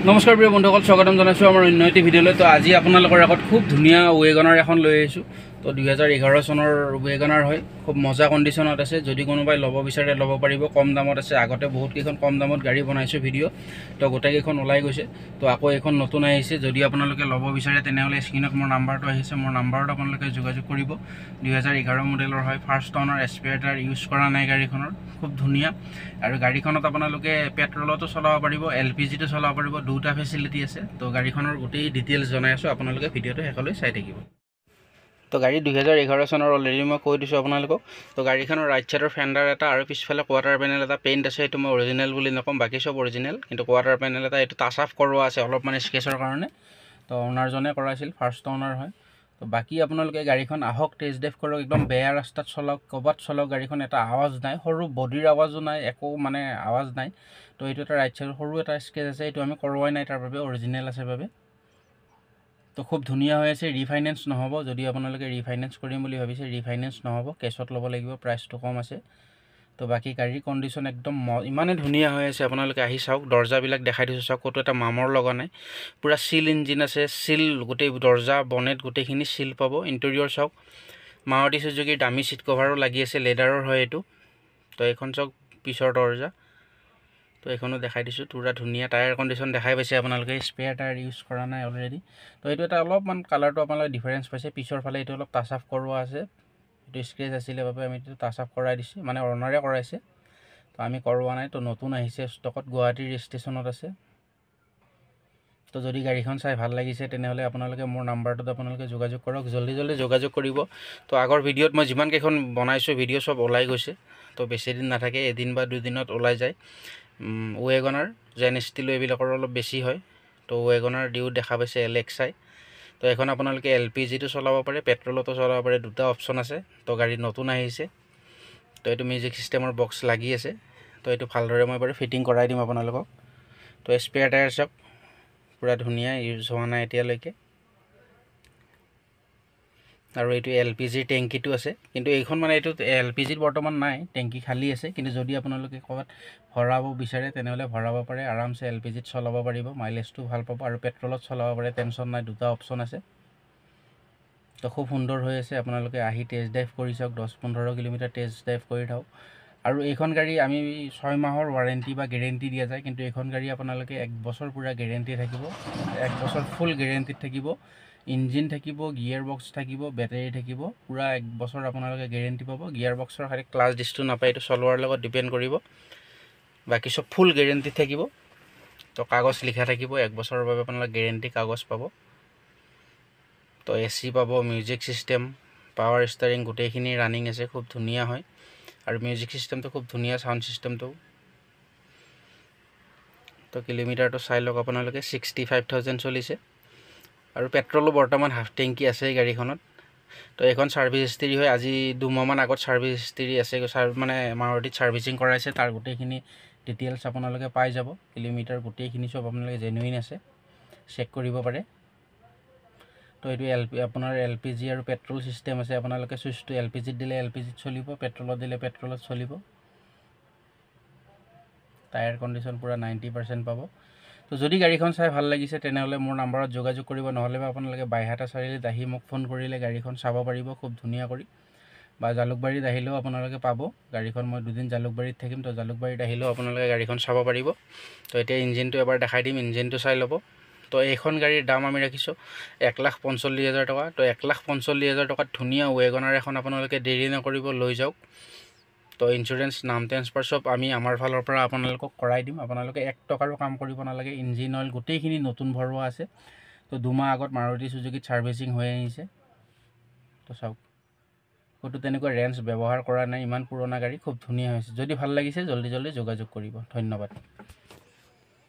নমস্কাৰ প্ৰিয় বন্ধুসকল, স্বাগতম জনাইছোঁ আমাৰ অন্য এটি ভিডিঅ'লৈ। তো আজি আপোনালোকৰ আগত খুব ধুনীয়া ৱেগনাৰ এখন লৈ আহিছোঁ। তো 2011 চনৰ ৱেগনাৰ হয়, খুব মজা কণ্ডিশ্যনত আছে। যদি কোনোবাই ল'ব বিচাৰে ল'ব পাৰিব, কম দামত আছে। আগতে বহুত কেইখন কম দামত গাড়ী বনাইছোঁ ভিডিঅ', তো গোটেইকেইখন ওলাই গৈছে। তো আকৌ এইখন নতুন আহিছে। যদি আপোনালোকে ল'ব বিচাৰে তেনেহ'লে স্ক্ৰীণত মোৰ নাম্বাৰটো আহিছে, মোৰ নাম্বাৰত আপোনালোকে যোগাযোগ কৰিব। 2011 মডেলৰ হয়, ফাৰ্ষ্ট অনাৰ, এস্পিৰেটাৰ ইউজ কৰা নাই গাড়ীখনৰ, খুব ধুনীয়া। আৰু গাড়ীখনত আপোনালোকে পেট্ৰলতো চলাব পাৰিব, LPGটো চলাব পাৰিব, দুটা ফেচিলিটি আছে। তো গাড়ীখনৰ গোটেই ডিটেইলছ জনাই আছোঁ, আপোনালোকে ভিডিঅ'টো শেষলৈ চাই থাকিব। তো গাড়ী 2011 চনৰ অলৰেডি মই কৈ দিছোঁ আপোনালোকক। তো গাড়ীখনৰ ৰাইট চাইডৰ ফেণ্ডাৰ এটা আৰু পিছফালে কোৱাৰ্টাৰ পেনেল এটা পেইণ্ট আছে। এইটো মই অৰিজিনেল বুলি নক'ম, বাকী চব অৰিজিনেল, কিন্তু কোৱাৰ্টাৰ পেনেল এটা এইটো টাচ আপ কৰোৱা আছে অলপ মানে স্কেচৰ কাৰণে। তো অনাৰজনে কৰাইছিল, ফাৰ্ষ্ট অনাৰ হয়। তো বাকী আপোনালোকে গাড়ীখন আহক, টেষ্ট ড্ৰাইভ কৰক, একদম বেয়া ৰাস্তাত চলাওক, ক'ৰবাত চলাওক, গাড়ীখন এটা আৱাজ নাই, সৰু বডিৰ আৱাজো নাই, একো মানে আৱাজ নাই। তো এইটো এটা ৰাইট চাইডৰ সৰু এটা স্কেচ আছে, এইটো আমি কৰোৱাই নাই, তাৰ বাবে অৰিজিনেল আছে বাবে। তো খুব ধুনীয়া হৈ আছে, ৰিফাইনেন্স নহ'ব। যদি আপোনালোকে ৰিফাইনেন্স কৰিম বুলি ভাবিছে, ৰিফাইনেন্স নহ'ব, কেছত ল'ব লাগিব, প্ৰাইচটো কম আছে। তো বাকী গাড়ীৰ কণ্ডিশ্যন একদম ইমানে ধুনীয়া হৈ আছে, আপোনালোকে আহি চাওক। দৰ্জাবিলাক দেখাই দিছোঁ চাওক, ক'তো এটা মামৰ লগা নাই, পূৰা চিল ইঞ্জিন আছে, চিল গোটেই দৰ্জা বনেট গোটেইখিনি চিল পাব। ইণ্টেৰিয়ৰ চাওক, মাৰুতি চুজুকীৰ দামী চিট কভাৰো লাগি আছে, লেডাৰৰ হয় এইটো। তো এইখন চাওক পিছৰ দৰ্জা, তো এইখনো দেখাই দিছোঁ, পূৰা ধুনীয়া। টায়াৰ কণ্ডিশ্যন দেখাই পাইছে আপোনালোকে, স্পেয়াৰ টায়াৰ ইউজ কৰা নাই অলৰেডি। তো এইটো এটা অলপমান কালাৰটো আপোনালোকে ডিফাৰেঞ্চ পাইছে, পিছৰ ফালে এইটো অলপ টাচ আপ কৰোৱা আছে, এইটো স্ক্ৰেচ আছিলে বাবে আমি এইটো টাচ আপ কৰাই দিছোঁ, মানে অনাৰে কৰাইছে, তো আমি কৰোৱা নাই। তো নতুন আহিছে ষ্টকত, গুৱাহাটীৰ ৰেজিষ্ট্ৰেশ্যনত আছে। তো যদি গাড়ীখন চাই ভাল লাগিছে তেনেহ'লে আপোনালোকে মোৰ নাম্বাৰটোত আপোনালোকে যোগাযোগ কৰক, জল্দি জল্দি যোগাযোগ কৰিব। তো আগৰ ভিডিঅ'ত মই যিমানকেইখন বনাইছোঁ ভিডিঅ' চব ওলাই গৈছে। তো বেছিদিন নাথাকে, এদিন বা দুদিনত ওলাই যায়। ৱেগনাৰ, জেন ষ্টিলো এইবিলাকৰ অলপ বেছি হয়। তো ৱেগনাৰ ডিউ দেখা পাইছে, LXi। তো এখন আপোনালোকে LPGটো চলাব পাৰে, পেট্ৰলতো চলাব পাৰে, দুটা অপশ্যন আছে। তো গাড়ী নতুন আহিছে। তো এইটো মিউজিক ছিষ্টেমৰ বক্স লাগি আছে। তো এইটো ভালদৰে মই বাৰু ফিটিং কৰাই দিম আপোনালোকক। তো স্পেয়াৰ টায়াৰ চাওক, পূৰা ধুনীয়া, ইউজ হোৱা নাই এতিয়ালৈকে। আৰু এইটো LPGৰ টেংকিটো আছে, কিন্তু এইখন মানে এইটো LPGৰ বৰ্তমান নাই, টেংকি খালী আছে। কিন্তু যদি আপোনালোকে ক'ৰবাত ভৰাব বিচাৰে তেনেহ'লে ভৰাব পাৰে, আৰামছে LPGত চলাব পাৰিব, মাইলেজটো ভাল পাব। আৰু পেট্ৰলত চলাব পাৰে, টেনশ্যন নাই, দুটা অপশ্যন আছে। তো খুব সুন্দৰ হৈ আছে, আপোনালোকে আহি টেষ্ট ড্ৰাইভ কৰি চাওক, 10-15 কিলোমিটাৰ টেষ্ট ড্ৰাইভ কৰি থাকক। আৰু এইখন গাড়ী আমি 6 মাহৰ ৱাৰেণ্টি বা গেৰেণ্টি দিয়া যায়, কিন্তু এইখন গাড়ী আপোনালোকে 1 বছৰ পূৰা গেৰেণ্টি থাকিব, 1 বছৰ ফুল গেৰেণ্টিত থাকিব। ইঞ্জিন থাকিব, গিয়াৰ বক্স থাকিব, বেটাৰী থাকিব, পূৰা 1 বছৰ আপোনালোকে গেৰেণ্টি পাব। গিয়াৰ বক্সৰ খালি ক্লাছ ডিছটো নাপায়, এইটো চলোৱাৰ লগত ডিপেণ্ড কৰিব, বাকী চব ফুল গেৰেণ্টিত থাকিব। তো কাগজ লিখা থাকিব, 1 বছৰৰ বাবে আপোনালোকে গেৰেণ্টি কাগজ পাব। তো AC পাব, মিউজিক ছিষ্টেম, পাৱাৰ ষ্টাৰিং গোটেইখিনি ৰানিং আছে, খুব ধুনীয়া হয়। আৰু মিউজিক ছিষ্টেমটো খুব ধুনীয়া, চাউণ্ড ছিষ্টেমটো। তো কিলোমিটাৰটো চাই লওক আপোনালোকে, 65,000 চলিছে। আৰু পেট্ৰলো বৰ্তমান হাফ টেংকি আছে গাড়ীখনত। তো এইখন ছাৰ্ভিচ হিষ্ট্ৰী হয়, আজি 2 মাহমান আগত ছাৰ্ভিচ হিষ্ট্ৰী আছে, মানে মাৰুতিত ছাৰ্ভিচিং কৰাইছে, তাৰ গোটেইখিনি ডিটেইলছ আপোনালোকে পাই যাব। কিলোমিটাৰ গোটেইখিনি চব আপোনালোকে জেনুইন আছে, চেক কৰিব পাৰে। তো এইটো আপোনাৰ LPG আৰু পেট্ৰল ছিষ্টেম আছে, আপোনালোকে চুইচটো LPGত দিলে LPGত চলিব, পেট্ৰলত দিলে পেট্ৰলত চলিব। টায়াৰ কণ্ডিশ্যন পূৰা 90% পাব। তো যদি গাড়ীখন চাই ভাল লাগিছে তেনেহ'লে মোৰ নাম্বাৰত যোগাযোগ কৰিব, নহ'লে বা আপোনালোকে বাইহাটা চাৰিআলিত আহি মোক ফোন কৰিলে গাড়ীখন চাব পাৰিব খুব ধুনীয়া কৰি। বা জালুকবাৰীত আহিলেও আপোনালোকে পাব গাড়ীখন, মই 2 দিন জালুকবাৰীত থাকিম, তো জালুকবাৰীত আহিলেও আপোনালোকে গাড়ীখন চাব পাৰিব। তো এতিয়া ইঞ্জিনটো এবাৰ দেখাই দিম, ইঞ্জিনটো চাই ল'ব। তো এইখন গাড়ীৰ দাম আমি ৰাখিছোঁ 1,45,000 টকা। তো 1,45,000 টকাত ধুনীয়া ৱেগনাৰ এখন আপোনালোকে দেৰি নকৰিব, লৈ যাওক। তো ইঞ্চুৰেঞ্চ, নাম ট্ৰেন্সফাৰ চব আমি আমাৰ ফালৰ পৰা আপোনালোকক কৰাই দিম। আপোনালোকে 1 টকাৰো কাম কৰিব নালাগে, ইঞ্জিন অইল গোটেইখিনি নতুন ভৰোৱা আছে। তো 2 মাহ আগত মাৰুতি চুজুকীত ছাৰ্ভিচিং হৈ আহিছে। তো চাওক, ক'তো তেনেকুৱা ৰেঞ্জ ব্যৱহাৰ কৰা নাই, ইমান পুৰণা গাড়ী, খুব ধুনীয়া হৈছে। যদি ভাল লাগিছে জল্দি জল্দি যোগাযোগ কৰিব, ধন্যবাদ।